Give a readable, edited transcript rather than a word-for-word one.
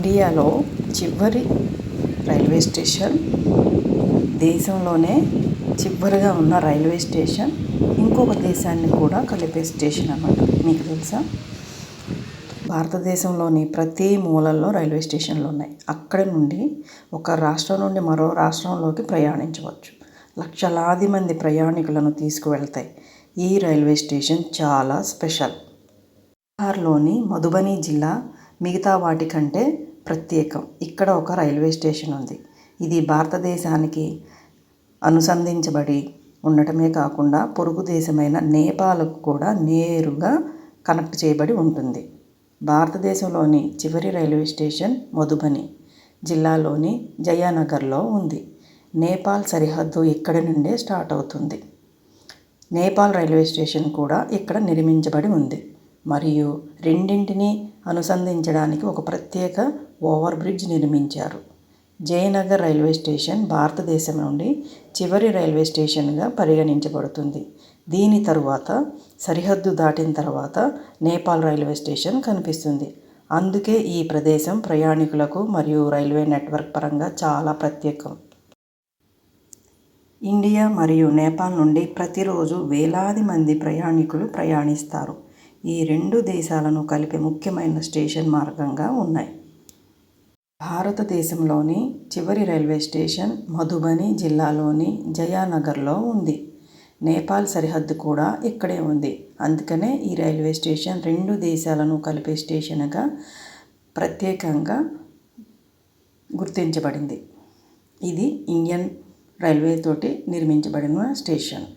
ఇండియాలో చివరి railway station, దేశంలోనే చివరిగా ఉన్న రైల్వే స్టేషన్, ఇంకొక దేశాన్ని కూడా కలిపే స్టేషన్ అన్నమాట. మీకు తెలుసా? భారతదేశంలోని ప్రతి మూలల్లో రైల్వే స్టేషన్లు ఉన్నాయి. అక్కడి నుండి ఒక రాష్ట్రం నుండి మరో రాష్ట్రంలోకి ప్రయాణించవచ్చు. లక్షలాది మంది ప్రయాణికులను తీసుకువెళ్తాయి. ఈ రైల్వే స్టేషన్ చాలా స్పెషల్. బీహార్లోని మధుబని జిల్లా మిగతా వాటి కంటే ప్రత్యేకం. ఇక్కడ ఒక రైల్వే స్టేషన్ ఉంది. ఇది భారతదేశానికి అనుసంధించబడి ఉండటమే కాకుండా పొరుగు దేశమైన నేపాల్కు కూడా నేరుగా కనెక్ట్ చేయబడి ఉంటుంది. భారతదేశంలోని చివరి రైల్వే స్టేషన్ మధుబని జిల్లాలోని జయానగర్లో ఉంది. నేపాల్ సరిహద్దు ఇక్కడి నుండే స్టార్ట్ అవుతుంది. నేపాల్ రైల్వే స్టేషన్ కూడా ఇక్కడ నిర్మించబడి ఉంది మరియు రెండింటినీ అనుసంధించడానికి ఒక ప్రత్యేక ఓవర్ బ్రిడ్జ్ నిర్మించారు. జయనగర్ రైల్వే స్టేషన్ భారతదేశం నుండి చివరి రైల్వే స్టేషన్గా పరిగణించబడుతుంది. దీని తరువాత సరిహద్దు దాటిన తర్వాత నేపాల్ రైల్వే స్టేషన్ కనిపిస్తుంది. అందుకే ఈ ప్రదేశం ప్రయాణికులకు మరియు రైల్వే నెట్వర్క్ పరంగా చాలా ప్రత్యేకం. ఇండియా మరియు నేపాల్ నుండి ప్రతిరోజు వేలాది మంది ప్రయాణికులు ప్రయాణిస్తారు. ఈ రెండు దేశాలను కలిపే ముఖ్యమైన స్టేషన్ మార్గంగా ఉన్నాయి. భారతదేశంలోని చివరి రైల్వే స్టేషన్ మధుబని జిల్లాలోని జయానగర్లో ఉంది. నేపాల్ సరిహద్దు కూడా ఇక్కడే ఉంది. అందుకనే ఈ రైల్వే స్టేషన్ రెండు దేశాలను కలిపే స్టేషన్గా ప్రత్యేకంగా గుర్తించబడింది. ఇది ఇండియన్ రైల్వే తోటి నిర్మించబడిన స్టేషన్.